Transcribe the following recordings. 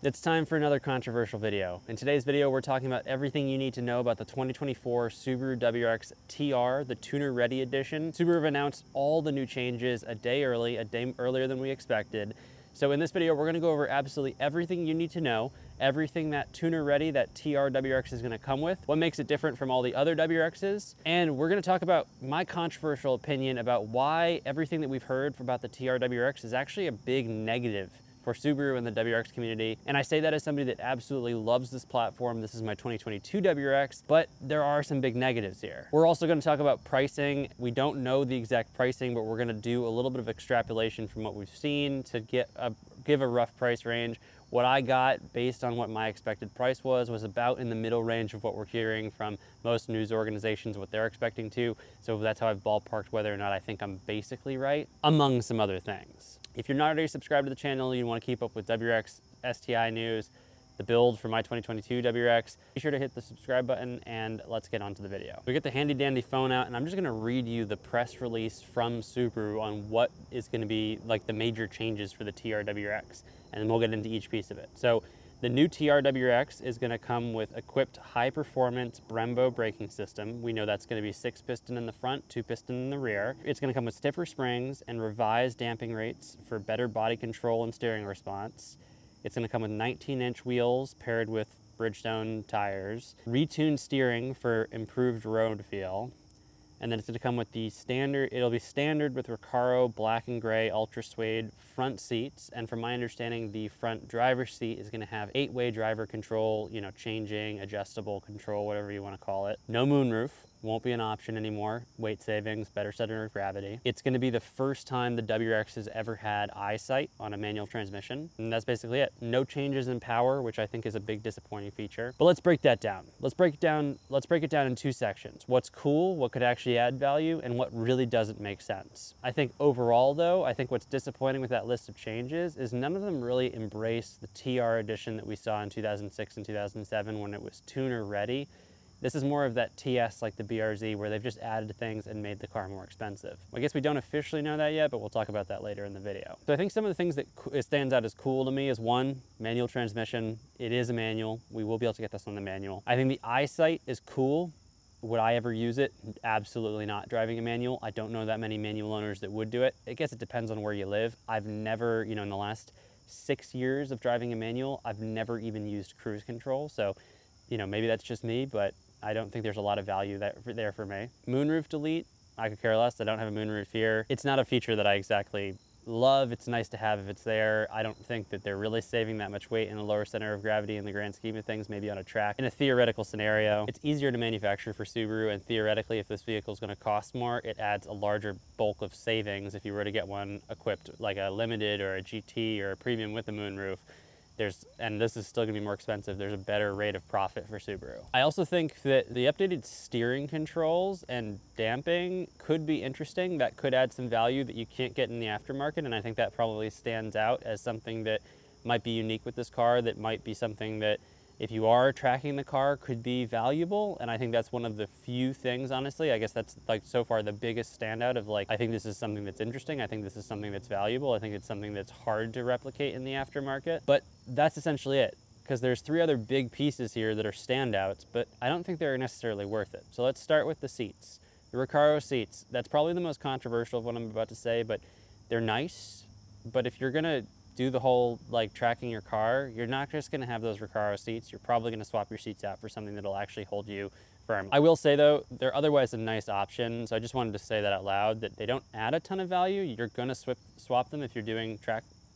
It's time for another controversial video. In today's video, we're talking about everything you need to know about the 2024 Subaru WRX TR, the Tuner Ready Edition. Subaru have announced all the new changes a day earlier than we expected. So in this video, we're gonna go over absolutely everything you need to know, everything that Tuner Ready, that TR WRX is gonna come with, what makes it different from all the other WRXs, and we're gonna talk about my controversial opinion about why everything that we've heard about the TR WRX is actually a big negative for Subaru and the WRX community. And I say that as somebody that absolutely loves this platform. This is my 2022 WRX, but there are some big negatives here. We're also gonna talk about pricing. We don't know the exact pricing, but we're gonna do a little bit of extrapolation from what we've seen to give a rough price range. What I got based on what my expected price was about in the middle range of what we're hearing from most news organizations, what they're expecting to. So that's how I've ballparked whether or not I think I'm basically right, among some other things. If you're not already subscribed to the channel, you want to keep up with WRX STI news, the build for my 2022 WRX, be sure to hit the subscribe button and let's get on to the video. We get the handy dandy phone out and I'm just gonna read you the press release from Subaru on what is gonna be like the major changes for the TR WRX, and then we'll get into each piece of it. So the new TR WRX is gonna come with equipped high performance Brembo braking system. We know that's gonna be 6-piston in the front, 2-piston in the rear. It's gonna come with stiffer springs and revised damping rates for better body control and steering response. It's gonna come with 19-inch wheels paired with Bridgestone tires, retuned steering for improved road feel, and then it's gonna come with the standard, it'll be standard with Recaro black and gray ultra suede front seats. And from my understanding, the front driver's seat is gonna have 8-way driver control, you know, changing, adjustable control, whatever you wanna call it. No moonroof, won't be an option anymore. Weight savings, better center of gravity. It's gonna be the first time the WRX has ever had eyesight on a manual transmission. And that's basically it. No changes in power, which I think is a big disappointing feature. But let's break that down. Let's break it down in two sections. What's cool, what could actually add value, and what really doesn't make sense. I think overall though, I think what's disappointing with that list of changes is none of them really embrace the TR edition that we saw in 2006 and 2007 when it was tuner ready. This is more of that TS like the BRZ where they've just added things and made the car more expensive. I guess we don't officially know that yet, but we'll talk about that later in the video. So I think some of the things that stands out as cool to me is one, manual transmission. It is a manual. We will be able to get this on the manual. I think the eyesight is cool. Would I ever use it? Absolutely not. Driving a manual, I don't know that many manual owners that would do it. I guess it depends on where you live. I've never, you know, in the last 6 years of driving a manual, I've never even used cruise control. So, you know, maybe that's just me, but I don't think there's a lot of value there for me. Moonroof delete, I could care less. I don't have a moonroof here. It's not a feature that I exactly love. It's nice to have if it's there. I don't think that they're really saving that much weight in the lower center of gravity in the grand scheme of things, maybe on a track. In a theoretical scenario, it's easier to manufacture for Subaru, and theoretically, if this vehicle is going to cost more, it adds a larger bulk of savings if you were to get one equipped like a Limited or a GT or a Premium with a moonroof. And this is still gonna be more expensive, there's a better rate of profit for Subaru. I also think that the updated steering controls and damping could be interesting. That could add some value that you can't get in the aftermarket, and I think that probably stands out as something that might be unique with this car, that might be something that if you are tracking the car could be valuable. And I think that's one of the few things, honestly, I guess that's like so far the biggest standout of like, I think this is something that's interesting. I think this is something that's valuable. I think it's something that's hard to replicate in the aftermarket, but that's essentially it. Because there's 3 other big pieces here that are standouts, but I don't think they're necessarily worth it. So let's start with the seats. The Recaro seats, that's probably the most controversial of what I'm about to say, but they're nice. But if you're gonna do the whole like tracking your car, you're not just gonna have those Recaro seats. You're probably gonna swap your seats out for something that'll actually hold you firm. I will say though, they're otherwise a nice option. So I just wanted to say that out loud, that they don't add a ton of value. You're gonna swap them if you're doing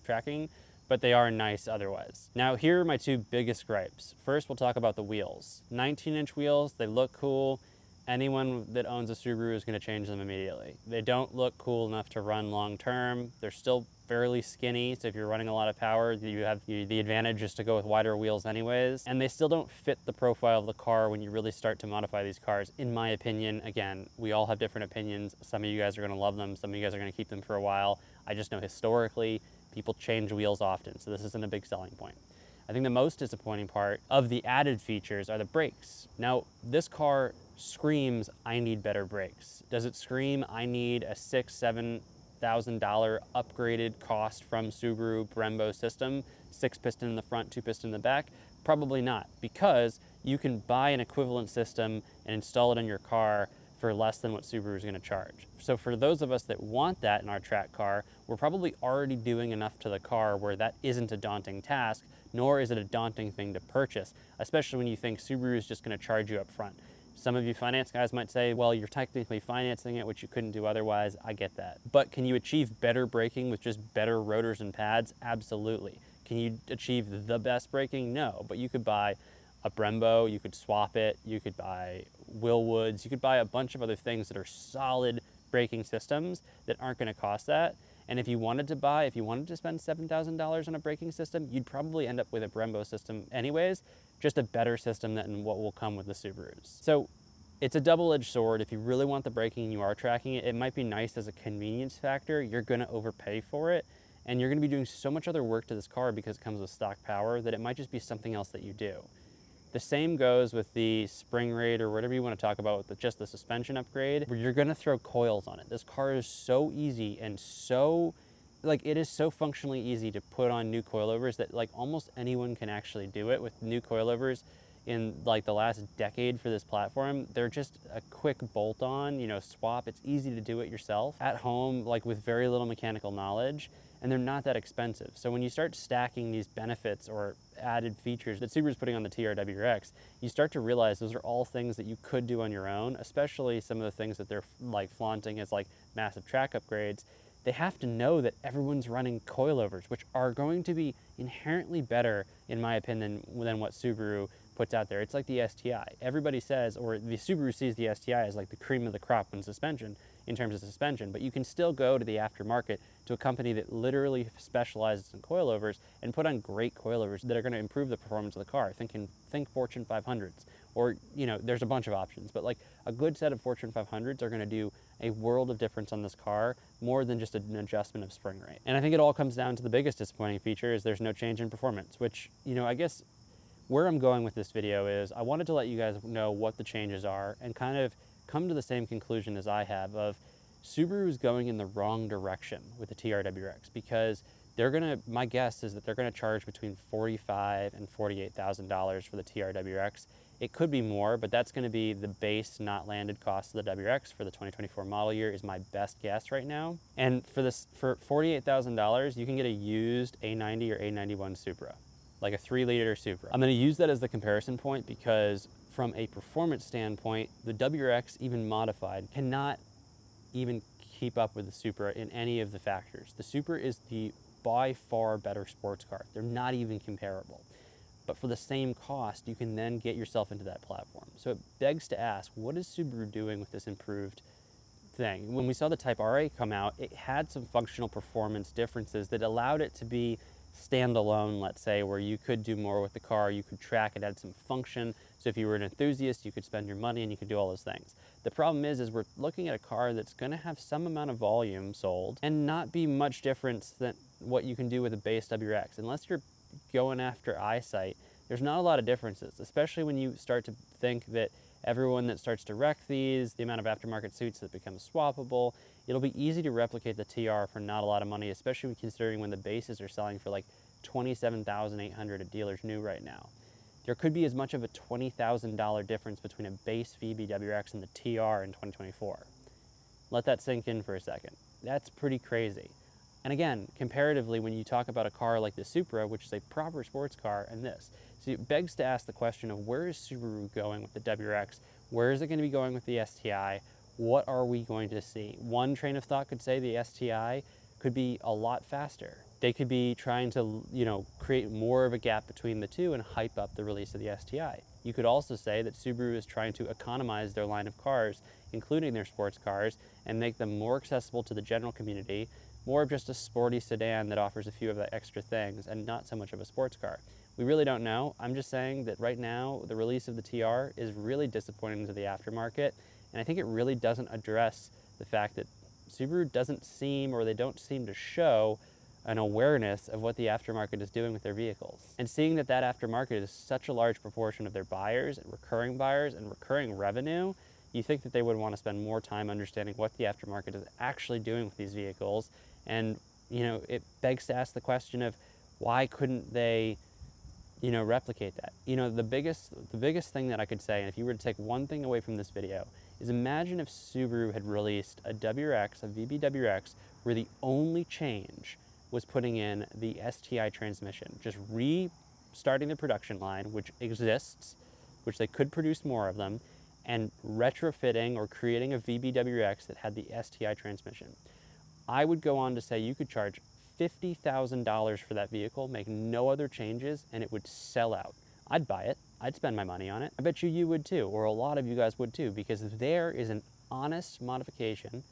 tracking, but they are nice otherwise. Now here are my 2 biggest gripes. First, we'll talk about the wheels. 19-inch wheels, they look cool. Anyone that owns a Subaru is gonna change them immediately. They don't look cool enough to run long term. They're still fairly skinny, so if you're running a lot of power, you have the advantage is to go with wider wheels anyways. And they still don't fit the profile of the car when you really start to modify these cars, in my opinion. Again, we all have different opinions. Some of you guys are gonna love them, some of you guys are gonna keep them for a while. I just know historically, people change wheels often, so this isn't a big selling point. I think the most disappointing part of the added features are the brakes. Now, this car screams, I need better brakes. Does it scream, I need a 6, 7, $1,000 upgraded cost from Subaru Brembo system, 6-piston in the front, 2-piston in the back? Probably not, because you can buy an equivalent system and install it in your car for less than what Subaru is going to charge. So for those of us that want that in our track car, we're probably already doing enough to the car where that isn't a daunting task, nor is it a daunting thing to purchase, especially when you think Subaru is just going to charge you up front. Some of you finance guys might say, well, you're technically financing it, which you couldn't do otherwise. I get that. But can you achieve better braking with just better rotors and pads? Absolutely. Can you achieve the best braking? No, but you could buy a Brembo, you could swap it, you could buy Willwoods, you could buy a bunch of other things that are solid braking systems that aren't going to cost that. And if you wanted to spend $7,000 on a braking system, you'd probably end up with a Brembo system anyways, just a better system than what will come with the Subarus. So it's a double-edged sword. If you really want the braking and you are tracking it, it might be nice as a convenience factor. You're going to overpay for it, and you're going to be doing so much other work to this car because it comes with stock power that it might just be something else that you do. The same goes with the spring rate or whatever you want to talk about with just the suspension upgrade, where you're going to throw coils on it. This car is so easy and so, it is so functionally easy to put on new coilovers that almost anyone can actually do it with new coilovers. In the last decade for this platform, they're just a quick bolt on, swap. It's easy to do it yourself at home, with very little mechanical knowledge, and they're not that expensive. So when you start stacking these benefits or added features that Subaru's putting on the TR WRX, you start to realize those are all things that you could do on your own, especially some of the things that they're flaunting as massive track upgrades. They have to know that everyone's running coilovers, which are going to be inherently better, in my opinion, than what Subaru puts out there. It's like the STI. Everybody says, or the Subaru sees the STI as the cream of the crop in suspension, in terms of suspension, but you can still go to the aftermarket to a company that literally specializes in coilovers and put on great coilovers that are going to improve the performance of the car. Think Fortune 500s, or there's a bunch of options, but a good set of Fortune 500s are going to do a world of difference on this car, more than just an adjustment of spring rate. And I think it all comes down to the biggest disappointing feature is there's no change in performance, which, I guess where I'm going with this video is I wanted to let you guys know what the changes are and kind of come to the same conclusion as I have of Subaru is going in the wrong direction with the TRWX, because my guess is that they're going to charge between $45,000 and $48,000 for the TRWX. It could be more, but that's going to be the base not landed cost of the WRX for the 2024 model year is my best guess right now. And for $48,000, you can get a used A90 or A91 Supra, like a 3-liter Supra. I'm going to use that as the comparison point because from a performance standpoint, the WRX, even modified, cannot even keep up with the Supra in any of the factors. The Supra is the by far better sports car. They're not even comparable. But for the same cost, you can then get yourself into that platform. So it begs to ask, what is Subaru doing with this improved thing? When we saw the Type RA come out, it had some functional performance differences that allowed it to be standalone, let's say, where you could do more with the car, you could track it, add some function. So if you were an enthusiast, you could spend your money and you could do all those things. The problem is we're looking at a car that's going to have some amount of volume sold and not be much difference than what you can do with a base WRX. Unless you're going after eyesight, there's not a lot of differences, especially when you start to think that everyone that starts to wreck these, the amount of aftermarket suits that become swappable, it'll be easy to replicate the TR for not a lot of money, especially considering when the bases are selling for $27,800 at dealers new right now. There could be as much of a $20,000 difference between a base VB WRX and the TR in 2024. Let that sink in for a second. That's pretty crazy. And again, comparatively, when you talk about a car like the Supra, which is a proper sports car, and this, so it begs to ask the question of where is Subaru going with the WRX? Where is it going to be going with the STI? What are we going to see? One train of thought could say the STI could be a lot faster. They could be trying to, create more of a gap between the two and hype up the release of the STI. You could also say that Subaru is trying to economize their line of cars, including their sports cars, and make them more accessible to the general community, more of just a sporty sedan that offers a few of the extra things and not so much of a sports car. We really don't know. I'm just saying that right now, the release of the TR is really disappointing to the aftermarket, and I think it really doesn't address the fact that Subaru doesn't seem, or they don't seem to show, an awareness of what the aftermarket is doing with their vehicles. And seeing that aftermarket is such a large proportion of their buyers and recurring revenue, you think that they would want to spend more time understanding what the aftermarket is actually doing with these vehicles. And, you know, it begs to ask the question of why couldn't they, you know, replicate that? You know, the biggest thing that I could say, and if you were to take one thing away from this video, is imagine if Subaru had released a WRX, a VB WRX, where the only change was putting in the STI transmission, just restarting the production line, which exists, which they could produce more of them, and retrofitting or creating a VB WRX that had the STI transmission. I would go on to say you could charge $50,000 for that vehicle, make no other changes, and it would sell out. I'd buy it. I'd spend my money on it. I bet you would too, or a lot of you guys would too, because there is an honest modification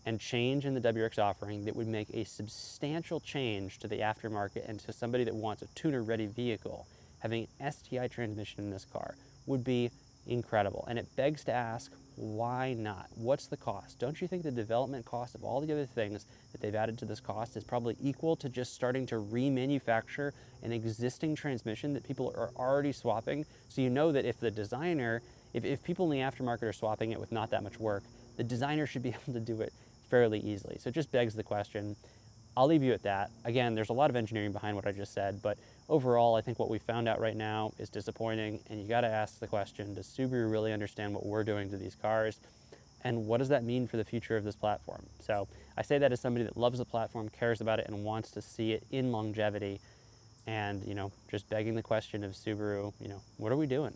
and change in the WRX offering that would make a substantial change to the aftermarket and to somebody that wants a tuner-ready vehicle. Having STI transmission in this car would be incredible. And it begs to ask, why not? What's the cost? Don't you think the development cost of all the other things that they've added to this cost is probably equal to just starting to remanufacture an existing transmission that people are already swapping? So you know that if the designer, if people in the aftermarket are swapping it with not that much work, the designer should be able to do it fairly easily. So it just begs the question. I'll leave you at that. Again, there's a lot of engineering behind what I just said, but overall, I think what we found out right now is disappointing, and you gotta ask the question, does Subaru really understand what we're doing to these cars? And what does that mean for the future of this platform? So I say that as somebody that loves the platform, cares about it, and wants to see it in longevity. And, you know, just begging the question of Subaru, you know, what are we doing?